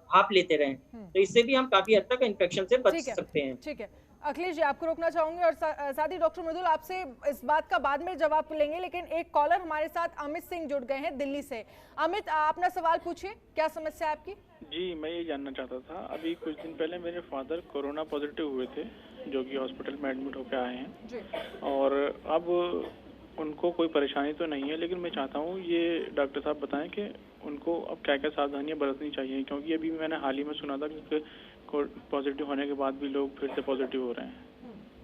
भाप लेते रहें, तो इससे भी हम काफी हद तक इन्फेक्शन से बच सकते हैं। ठीक है अखिलेश जी, आपको रोकना चाहूंगी और साथ ही डॉक्टर मृदुल आपसे इस बात का बाद में जवाब लेंगे, लेकिन एक कॉलर हमारे साथ अमित सिंह जुड़ गए हैं दिल्ली से। अमित, अपना सवाल पूछिए, क्या समस्या है आपकी? जी, मैं ये जानना चाहता था, अभी कुछ दिन पहले मेरे फादर कोरोना पॉजिटिव हुए थे, जो कि हॉस्पिटल में एडमिट होकर आए हैं जी। और अब उनको कोई परेशानी तो नहीं है, लेकिन मैं चाहता हूँ ये डॉक्टर साहब बताएं कि उनको अब क्या क्या सावधानियां बरतनी चाहिए, क्योंकि अभी मैंने हाल ही में सुना था कि पॉजिटिव होने के बाद भी लोग फिर से पॉजिटिव हो रहे हैं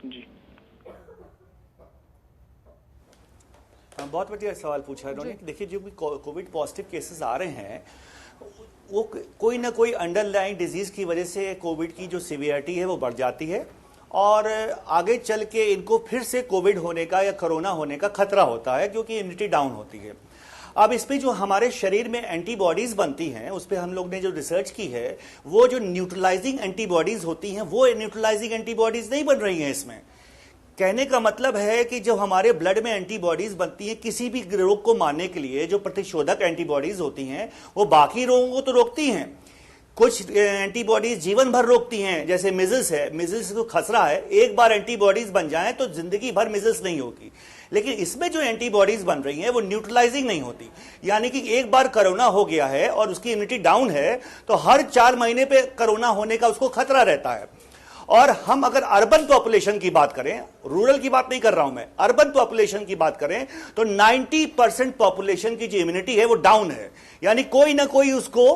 जी। बहुत बढ़िया सवाल पूछा है उन्होंने। देखिए, जो भी कोविड पॉजिटिव केसेस आ रहे हैं वो कोई ना कोई अंडरलाइन डिजीज की वजह से कोविड की जो सीवियरिटी है वो बढ़ जाती है और आगे चल के इनको फिर से कोविड होने का या कोरोना होने का खतरा होता है, क्योंकि इम्यूनिटी डाउन होती है। अब इस पे जो हमारे शरीर में एंटीबॉडीज बनती हैं, उस पे हम लोग ने जो रिसर्च की है, वो जो न्यूट्रलाइजिंग एंटीबॉडीज होती हैं, वो न्यूट्रलाइजिंग एंटीबॉडीज नहीं बन रही हैं इसमें। कहने का मतलब है कि जो हमारे ब्लड में एंटीबॉडीज बनती हैं किसी भी रोग को मारने के लिए, जो प्रतिशोधक एंटीबॉडीज होती हैं, वो बाकी रोगों को तो रोकती हैं। कुछ एंटीबॉडीज जीवन भर रोकती हैं, जैसे मिजल्स है, मिजल्स को खसरा है, एक बार एंटीबॉडीज बन जाएं तो जिंदगी भर मिजल्स नहीं होगी। लेकिन इसमें जो एंटीबॉडीज बन रही हैं वो न्यूट्रलाइजिंग नहीं होती, यानी कि एक बार कोरोना हो गया है और उसकी इम्यूनिटी डाउन है तो हर 4 महीने पे कोरोना होने का उसको खतरा रहता है। और हम अगर अर्बन पॉपुलेशन की बात करें, रूरल की बात नहीं कर रहा हूं मैं, अर्बन पॉपुलेशन की बात करें तो 90% पॉपुलेशन की जो इम्यूनिटी है वो डाउन है, यानी कोई ना कोई उसको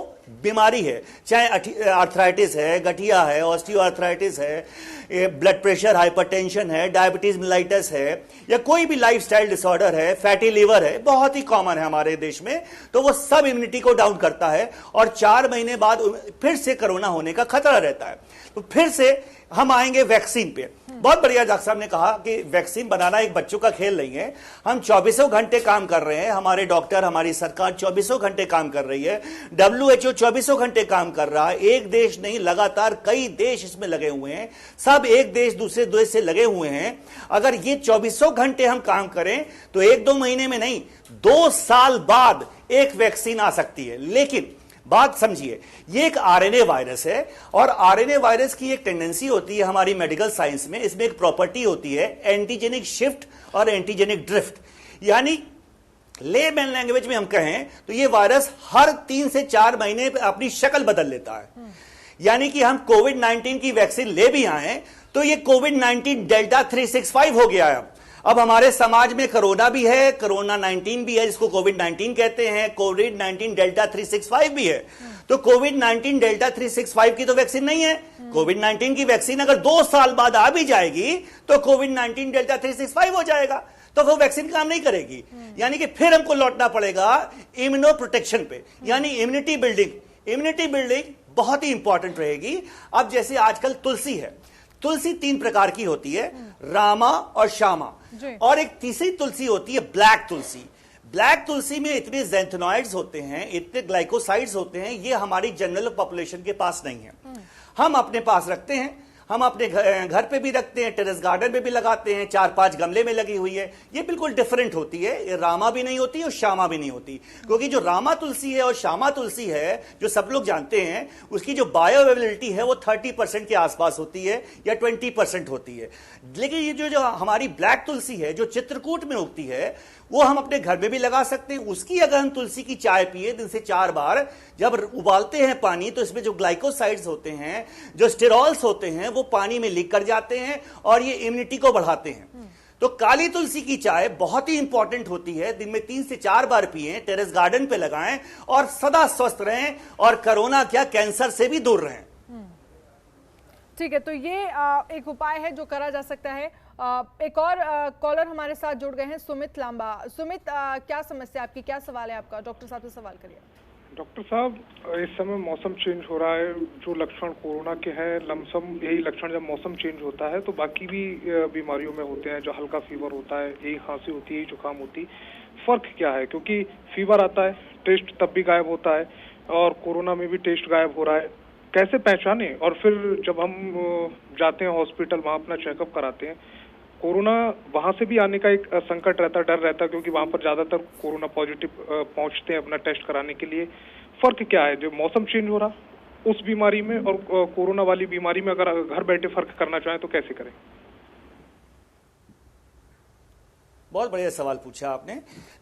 बीमारी है, चाहे आर्थराइटिस है, गठिया है, ऑस्टियोआर्थराइटिस है, ब्लड प्रेशर, हाइपरटेंशन है, डायबिटीज मेलाइटस है, या कोई भी लाइफस्टाइल डिसऑर्डर है, फैटी लिवर है, बहुत ही कॉमन है हमारे देश में, तो वो सब इम्यूनिटी को डाउन करता है और 4 महीने बाद फिर से कोरोना होने का खतरा रहता है। तो फिर से हम आएंगे वैक्सीन पे। बहुत बढ़िया डॉक्टर साहब ने कहा कि वैक्सीन बनाना एक बच्चों का खेल नहीं है, हम 24 घंटे काम कर रहे हैं, हमारे डॉक्टर, हमारी सरकार 24 घंटे काम कर रही है, WHO 24 घंटे काम कर रहा है। एक देश नहीं, लगातार कई देश इसमें लगे हुए हैं, सब एक देश दूसरे देश से लगे हुए हैं। अगर ये 24 घंटे हम काम करें तो 1-2 महीने में नहीं, 2 साल बाद एक वैक्सीन आ सकती है। लेकिन बात समझिए, ये एक आरएनए वायरस है और आरएनए वायरस की एक टेंडेंसी होती है हमारी मेडिकल साइंस में, इसमें एक प्रॉपर्टी होती है एंटीजेनिक शिफ्ट और एंटीजेनिक ड्रिफ्ट, यानी लेमैन लैंग्वेज में हम कहें तो ये वायरस हर 3 से 4 महीने पे अपनी शक्ल बदल लेता है। यानी कि हम कोविड-19 की वैक्सीन ले भी आए तो ये कोविड-19 डेल्टा 365 हो गया है। अब हमारे समाज में कोरोना भी है, कोरोना 19 भी है जिसको कोविड-19 कहते हैं, कोविड-19 डेल्टा 365 भी है। तो कोविड-19 डेल्टा 365 की तो वैक्सीन नहीं है। कोविड-19 की वैक्सीन अगर 2 साल बाद आ भी जाएगी तो कोविड-19 डेल्टा 365 हो जाएगा, तो वो वैक्सीन काम नहीं करेगी। यानी कि फिर हमको लौटना पड़ेगा इम्यूनो प्रोटेक्शन पे, यानी इम्यूनिटी बिल्डिंग। इम्यूनिटी बिल्डिंग बहुत ही इंपॉर्टेंट रहेगी। अब जैसे आजकल तुलसी है, तुलसी 3 प्रकार की होती है, रामा और श्यामा, और एक तीसरी तुलसी होती है ब्लैक तुलसी। ब्लैक तुलसी में इतने ज़ैंथेनॉइड्स होते हैं, इतने ग्लाइकोसाइड्स होते हैं, ये हमारी जनरल पॉपुलेशन के पास नहीं है। हम अपने पास रखते हैं, हम अपने घर पे भी रखते हैं, टेरेस गार्डन में भी लगाते हैं, 4-5 गमले में लगी हुई है। ये बिल्कुल डिफरेंट होती है, ये रामा भी नहीं होती और श्यामा भी नहीं होती, क्योंकि जो रामा तुलसी है और श्यामा तुलसी है जो सब लोग जानते हैं, उसकी जो बायोअवेलेबिलिटी है वो 30% के आसपास होती है या 20% होती है। लेकिन ये जो हमारी ब्लैक तुलसी है जो चित्रकूट में उगती है, वो हम अपने घर में भी लगा सकते हैं। उसकी अगर हम तुलसी की चाय पिए दिन से 4 बार, जब उबालते हैं पानी तो इसमें जो ग्लाइकोसाइड्स होते हैं, जो स्टेरॉल्स होते हैं, वो पानी में लीक कर जाते हैं और ये इम्यूनिटी को बढ़ाते हैं। तो काली तुलसी की चाय बहुत ही इंपॉर्टेंट होती है, दिन में 3 से 4 बार पिएं, टेरेस गार्डन पे लगाएं और सदा स्वस्थ रहें और कोरोना क्या कैंसर से भी दूर रहें। ठीक है, तो ये एक उपाय है जो करा जा सकता है। एक और कॉलर हमारे साथ जुड़ गए हैं, सुमित लांबा। सुमित, क्या समस्या आपकी, क्या सवाल है आपका? डॉक्टर साहब से सवाल करिए। डॉक्टर साहब, इस समय मौसम चेंज हो रहा है, जो लक्षण कोरोना के हैं लमसम यही लक्षण जब मौसम चेंज होता है तो बाकी भी बीमारियों में होते हैं। जो हल्का फीवर होता है, यही खांसी होती है, यही जुकाम होती है। फर्क क्या है? क्योंकि फीवर आता है, टेस्ट तब भी गायब होता है, और कोरोना में भी टेस्ट गायब हो रहा है। कैसे पहचाने? और फिर जब हम जाते हैं हॉस्पिटल, वहाँ अपना चेकअप कराते हैं, कोरोना वहां से भी आने का एक संकट रहता, डर रहता, क्योंकि वहां पर ज्यादातर कोरोना पॉजिटिव पहुंचते हैं अपना टेस्ट कराने के लिए। फर्क क्या है जो मौसम चेंज हो रहा उस बीमारी में और कोरोना वाली बीमारी में? अगर घर बैठे फर्क करना चाहें तो कैसे करें? बहुत बढ़िया सवाल पूछा आपने।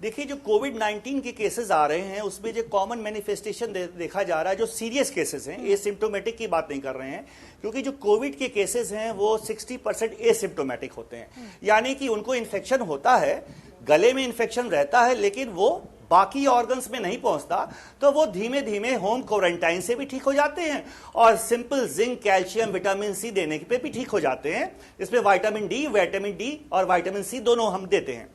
देखिए, जो कोविड-19 के केसेस आ रहे हैं उसमें जो कॉमन मैनिफेस्टेशन देखा जा रहा है, जो सीरियस केसेस हैं, एसिम्प्टोमेटिक की बात नहीं कर रहे हैं, क्योंकि जो कोविड के केसेस हैं वो 60% एसिम्प्टोमेटिक होते हैं। यानी कि उनको इन्फेक्शन होता है, गले में इन्फेक्शन रहता है, लेकिन वो बाकी ऑर्गन्स में नहीं पहुंचता, तो वो धीमे धीमे होम क्वारंटाइन से भी ठीक हो जाते हैं और simple zinc, calcium, vitamin C देने पे भी ठीक हो जाते हैं। इसमें विटामिन डी और विटामिन सी दोनों हम देते हैं।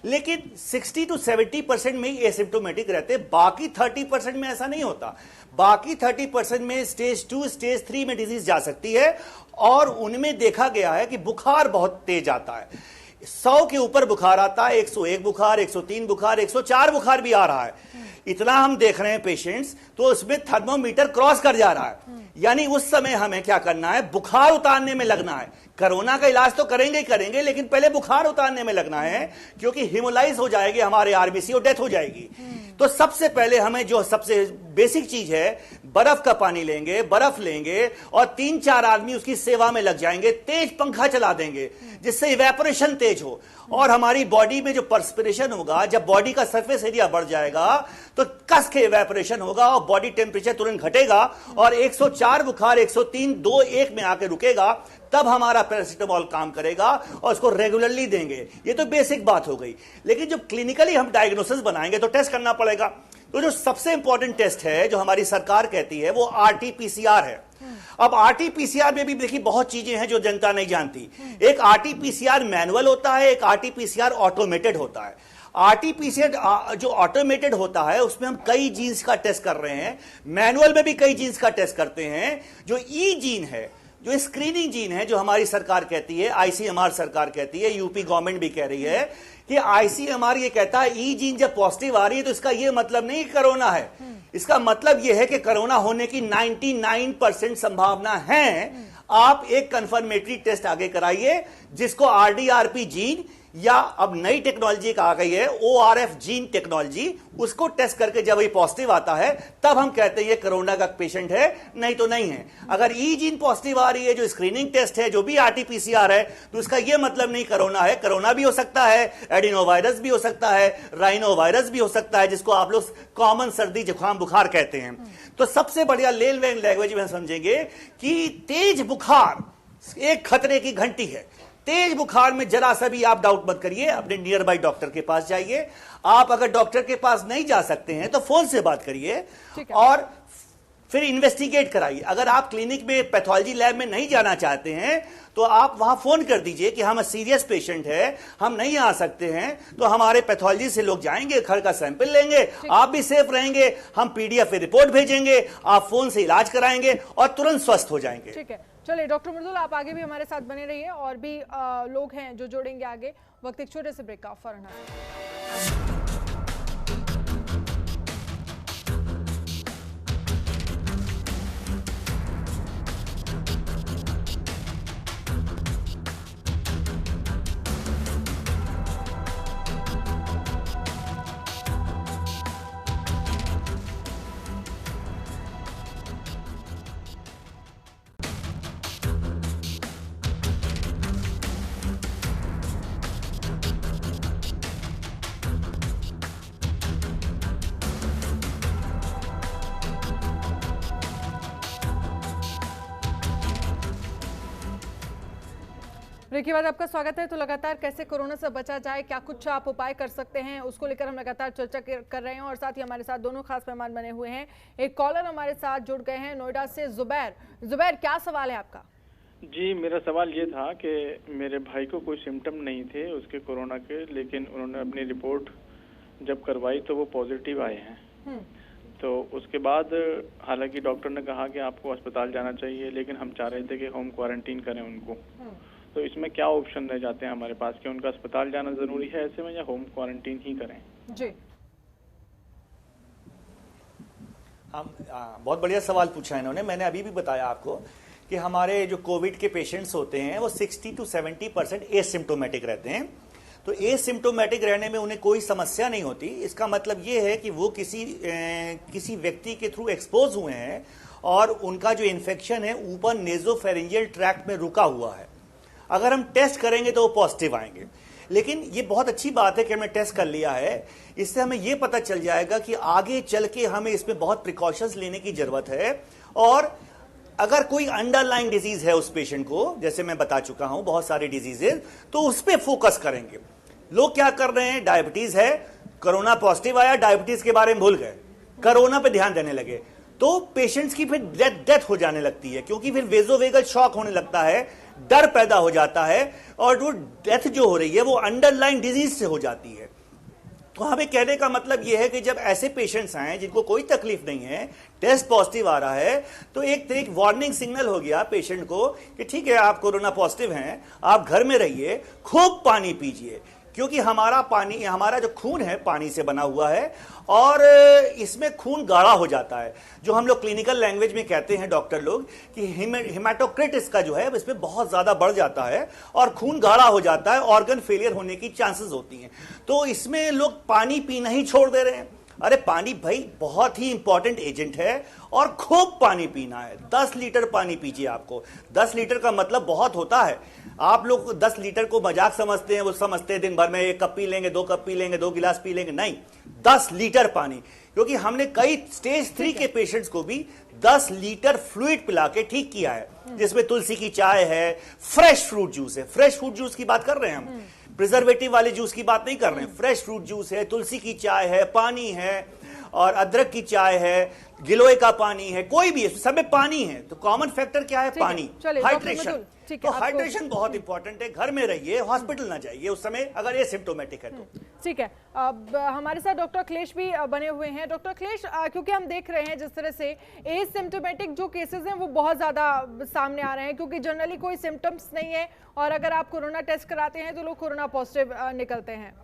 लेकिन 60 to 70% में ही एसिम्प्टोमेटिक रहते हैं, बाकी 30% में ऐसा नहीं होता। बाकी 30% में स्टेज 2, स्टेज 3 में डिजीज जा सकती है, और उनमें देखा गया है कि बुखार बहुत तेज आता है। 100 के ऊपर बुखार आता है, 101 बुखार, 103 बुखार, 104 बुखार भी आ रहा है। इतना हम देख रहे हैं पेशेंट्स, तो उसमें थर्मोमीटर क्रॉस कर जा रहा है। यानी उस समय हमें क्या करना है? बुखार उतारने में लगना है। कोरोना का इलाज तो करेंगे ही करेंगे, लेकिन पहले बुखार उतारने में लगना है, क्योंकि हिमोलाइज हो जाएगी हमारे आरबीसी और डेथ हो जाएगी। तो सबसे पहले हमें जो सबसे बेसिक चीज है, बर्फ का पानी लेंगे, बर्फ लेंगे और 3-4 आदमी उसकी सेवा में लग जाएंगे, तेज पंखा चला देंगे जिससे इवेपोरेशन तेज हो, और हमारी बॉडी में जो पर्सपिरेशन होगा, जब बॉडी का सरफेस एरिया बढ़ जाएगा तो कस के इवेपोरेशन होगा और बॉडी टेम्परेचर तुरंत घटेगा और 104 बुखार 103 2-1 में आके रुकेगा। तब हमारा पैरासिटामोल काम करेगा और उसको रेगुलरली देंगे। ये तो बेसिक बात हो गई। लेकिन जब क्लिनिकली हम डायग्नोसिस बनाएंगे तो टेस्ट करना पड़ेगा। तो जो सबसे इंपॉर्टेंट टेस्ट है जो हमारी सरकार कहती है वो RT-PCR है। अब RT-PCR में भी देखिए बहुत चीजें हैं जो जनता नहीं जानती। एक RT-PCR मैनुअल होता है, एक RT-PCR ऑटोमेटेड होता है। RT-PCR जो ऑटोमेटेड होता है उसमें हम कई जीन्स का टेस्ट कर रहे हैं, मैनुअल में भी कई जीन्स का टेस्ट करते हैं। जो ई जीन है, जो स्क्रीनिंग जीन है, जो हमारी सरकार कहती है, ICMR सरकार कहती है, यूपी गवर्नमेंट भी कह रही है कि ICMR ये कहता है ई जीन जब पॉजिटिव आ रही है तो इसका ये मतलब नहीं कोरोना है। इसका मतलब यह है कि कोरोना होने की 99% संभावना है। आप एक कंफर्मेटरी टेस्ट आगे कराइए जिसको RDRP जीन या अब नई टेक्नोलॉजी एक आ गई है ORF जीन टेक्नोलॉजी, उसको टेस्ट करके जब ये पॉजिटिव आता है तब हम कहते हैं ये कोरोना का पेशेंट है, नहीं तो नहीं है। अगर ई जीन पॉजिटिव आ रही है, जो स्क्रीनिंग टेस्ट है, जो भी RT-PCR है, तो इसका ये मतलब नहीं कोरोना है। कोरोना भी हो सकता है, एडिनोवायरस भी हो सकता है, राइनोवायरस भी हो सकता है, जिसको आप लोग कॉमन सर्दी जुकाम बुखार कहते हैं। तो सबसे बढ़िया लैंग्वेज में समझेंगे कि तेज बुखार एक खतरे की घंटी है। तेज बुखार में जरा सा भी आप डाउट मत करिए, अपने नियर बाई डॉक्टर के पास जाइए। आप अगर डॉक्टर के पास नहीं जा सकते हैं तो फोन से बात करिए और फिर इन्वेस्टिगेट कराइए। अगर आप क्लिनिक में पैथोलॉजी लैब में नहीं जाना चाहते हैं तो आप वहां फोन कर दीजिए कि हम सीरियस पेशेंट है, हम नहीं आ सकते हैं, तो हमारे पैथोलॉजी से लोग जाएंगे, घर का सैंपल लेंगे, आप भी सेफ रहेंगे, हम PDF रिपोर्ट भेजेंगे, आप फोन से इलाज कराएंगे और तुरंत स्वस्थ हो जाएंगे। ठीक है, चलिए डॉक्टर मृदुल आप आगे भी हमारे साथ बने रहिए, और भी लोग हैं जो जुड़ेंगे आगे। वक्त एक छोटे से ब्रेक का, फौरन। ब्रेक के बाद आपका स्वागत है। तो लगातार कैसे कोरोना से बचा जाए, क्या कुछ आप उपाय कर सकते हैं, उसको लेकर हम लगातार चर्चा कर रहे हैं। और साथ ही हमारे साथ दोनों खास मेहमान बने हुए हैं। एक कॉलर हमारे साथ जुड़ गए हैं नोएडा से, जुबैर क्या सवाल है आपका? जी, मेरा सवाल ये था कि मेरे भाई को कोई सिम्टम नहीं थे उसके कोरोना के, लेकिन उन्होंने अपनी रिपोर्ट जब करवाई तो वो पॉजिटिव आए हैं। तो उसके बाद हालांकि डॉक्टर ने कहा कि आपको अस्पताल जाना चाहिए, लेकिन हम चाह रहे थे कि होम क्वारंटीन करें उनको। तो इसमें क्या ऑप्शन रह जाते हैं हमारे पास कि उनका अस्पताल जाना जरूरी है ऐसे में, या होम क्वारंटीन ही करें? जी, हम बहुत बढ़िया सवाल पूछा इन्होंने। मैंने अभी भी बताया आपको कि हमारे जो कोविड के पेशेंट्स होते हैं वो 60 to 70% एसिम्प्टोमेटिक रहते हैं। तो एसिम्प्टोमेटिक रहने में उन्हें कोई समस्या नहीं होती। इसका मतलब ये है कि वो किसी व्यक्ति के थ्रू एक्सपोज हुए हैं और उनका जो इन्फेक्शन है ऊपर नेजोफेरिंजियल ट्रैक्ट में रुका हुआ है। अगर हम टेस्ट करेंगे तो वो पॉजिटिव आएंगे। लेकिन ये बहुत अच्छी बात है कि हमने टेस्ट कर लिया है। इससे हमें ये पता चल जाएगा कि आगे चल के हमें इसमें बहुत प्रिकॉशंस लेने की जरूरत है। और अगर कोई अंडरलाइन डिजीज है उस पेशेंट को, जैसे मैं बता चुका हूं बहुत सारे डिजीजेज, तो उस पर फोकस करेंगे। लोग क्या कर रहे हैं, डायबिटीज है, कोरोना पॉजिटिव आया, डायबिटीज के बारे में भूल गए, कोरोना पे ध्यान देने लगे, तो पेशेंट्स की फिर डेथ हो जाने लगती है, क्योंकि फिर वेजोवेगल शॉक होने लगता है, डर पैदा हो जाता है, और वो डेथ जो हो रही है वो अंडरलाइन डिजीज से हो जाती है। तो हमें कहने का मतलब यह है कि जब ऐसे पेशेंट्स आए जिनको कोई तकलीफ नहीं है, टेस्ट पॉजिटिव आ रहा है, तो एक वार्निंग सिग्नल हो गया पेशेंट को कि ठीक है आप कोरोना पॉजिटिव हैं, आप घर में रहिए, खूब पानी पीजिए, क्योंकि हमारा जो खून है पानी से बना हुआ है और इसमें खून गाढ़ा हो जाता है। जो हम लोग क्लिनिकल लैंग्वेज में कहते हैं डॉक्टर लोग कि हेमाटोक्रिट इसका जो है इसमें बहुत ज्यादा बढ़ जाता है और खून गाढ़ा हो जाता है, ऑर्गन फेलियर होने की चांसेस होती हैं। तो इसमें लोग पानी पीना ही छोड़ दे रहे हैं। अरे पानी भाई बहुत ही इंपॉर्टेंट एजेंट है और खूब पानी पीना है। 10 लीटर पानी पीजिए। आपको 10 लीटर का मतलब बहुत होता है। आप लोग 10 लीटर को मजाक समझते हैं, वो समझते हैं दिन भर में 1 कप पी लेंगे, 2 कप पी लेंगे, 2 गिलास पी लेंगे। नहीं, 10 लीटर पानी, क्योंकि हमने कई स्टेज 3 के पेशेंट्स को भी 10 लीटर फ्लूइड पिला के ठीक किया है, जिसमें तुलसी की चाय है, फ्रेश फ्रूट जूस है। फ्रेश फ्रूट जूस की बात कर रहे हैं हम, प्रिजर्वेटिव वाले जूस की बात नहीं कर रहे हैं। फ्रेश फ्रूट जूस है, तुलसी की चाय है, पानी है, और अदरक की चाय है, गिलोय का पानी है, कोई भी है, सब में पानी है। तो कॉमन फैक्टर क्या है? पानी, हाइड्रेशन। तो हाइड्रेशन बहुत इंपॉर्टेंट है। घर में रहिए, हॉस्पिटल ना जाइए उस समय अगर ये सिम्टोमेटिक है तो। ठीक है, अब हमारे साथ डॉक्टर अखिलेश भी बने हुए हैं। डॉक्टर अखिलेश, क्योंकि हम देख रहे हैं जिस तरह से एसिम्टोमेटिक जो केसेस हैं वो बहुत ज्यादा सामने आ रहे हैं, क्योंकि जनरली कोई सिम्टम्स नहीं है और अगर आप कोरोना टेस्ट कराते हैं तो लोग कोरोना पॉजिटिव निकलते हैं।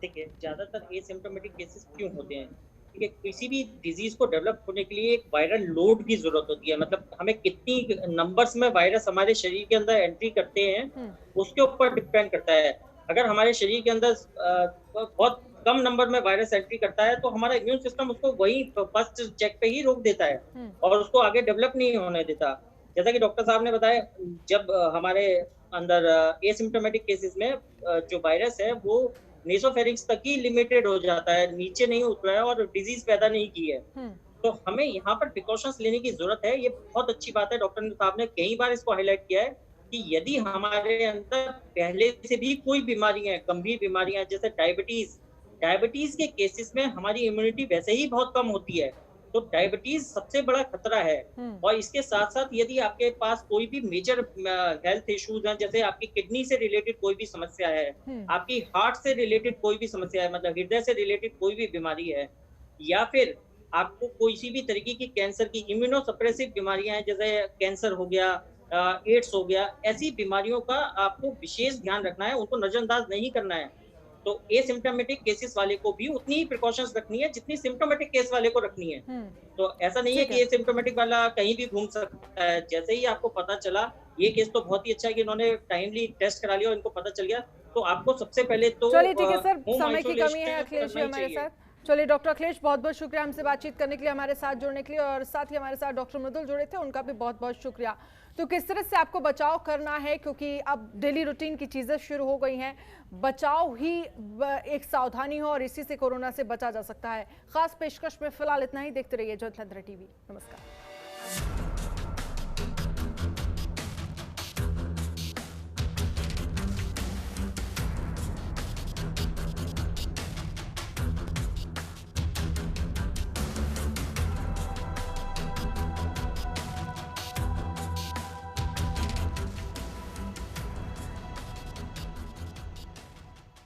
देखिए, ज्यादातर एसिम्प्टोमेटिक केसेस क्यों होते हैं? ठीक है, किसी भी डिजीज को डेवलप होने के लिए एक वायरल लोड की जरूरत होती है। मतलब हमें कितनी नंबर्स में वायरस हमारे शरीर के अंदर एंट्री करते हैं उसके ऊपर डिपेंड करता है। अगर हमारे शरीर के अंदर बहुत कम नंबर में वायरस एंट्री करता है तो हमारा इम्यून सिस्टम उसको वही फर्स्ट चेक पे ही रोक देता है और उसको आगे डेवलप नहीं होने देता। जैसा कि डॉक्टर साहब ने बताया, जब हमारे अंदर एसिम्प्टोमेटिक केसेस में जो वायरस है वो नेसोफेरिंक्स तक ही लिमिटेड हो जाता है, नीचे नहीं उतरा है और डिजीज पैदा नहीं की है। तो हमें यहाँ पर प्रिकॉशंस लेने की जरूरत है। ये बहुत अच्छी बात है, डॉक्टर साहब ने कई बार इसको हाईलाइट किया है कि यदि हमारे अंदर पहले से भी कोई बीमारियां, गंभीर बीमारियां जैसे डायबिटीज के केसेस में हमारी इम्यूनिटी वैसे ही बहुत कम होती है, तो डायबिटीज सबसे बड़ा खतरा है। और इसके साथ साथ यदि आपके पास कोई भी मेजर हेल्थ इश्यूज हैं, जैसे आपकी किडनी से रिलेटेड कोई भी समस्या है, आपकी हार्ट से रिलेटेड कोई भी समस्या है, मतलब हृदय से रिलेटेड कोई भी बीमारी है, या फिर आपको कोई सी भी तरीके की कैंसर की इम्यूनोसप्रेसिव बीमारियां हैं, जैसे कैंसर हो गया, एड्स हो गया, ऐसी बीमारियों का आपको विशेष ध्यान रखना है, उनको नजरअंदाज नहीं करना है। तो एसिम्प्टोमेटिक केसेस वाले को भी उतनी ही प्रिकॉशंस रखनी है जितनी सिम्प्टोमेटिक केस वाले को रखनी है। तो ऐसा नहीं है कि एसिम्प्टोमेटिक वाला कहीं भी घूम सकता है। जैसे ही आपको पता चला, ये केस तो बहुत ही अच्छा है कि इन्होंने टाइमली टेस्ट करा लिया और इनको पता चल गया, तो आपको सबसे पहले तो चलिए ठीक है सर, समय की कमी है अखिलेश जी हमारे साथ। चलिए डॉक्टर अखिलेश, बहुत बहुत शुक्रिया हमसे बातचीत करने के लिए, हमारे साथ जुड़ने के लिए, और साथ ही हमारे साथ डॉक्टर मृदुल जुड़े थे, उनका भी बहुत बहुत शुक्रिया। तो किस तरह से आपको बचाव करना है, क्योंकि अब डेली रूटीन की चीजें शुरू हो गई हैं, बचाव ही एक सावधानी हो और इसी से कोरोना से बचा जा सकता है। खास पेशकश में फिलहाल इतना ही। देखते रहिए जनतंत्र टीवी। नमस्कार।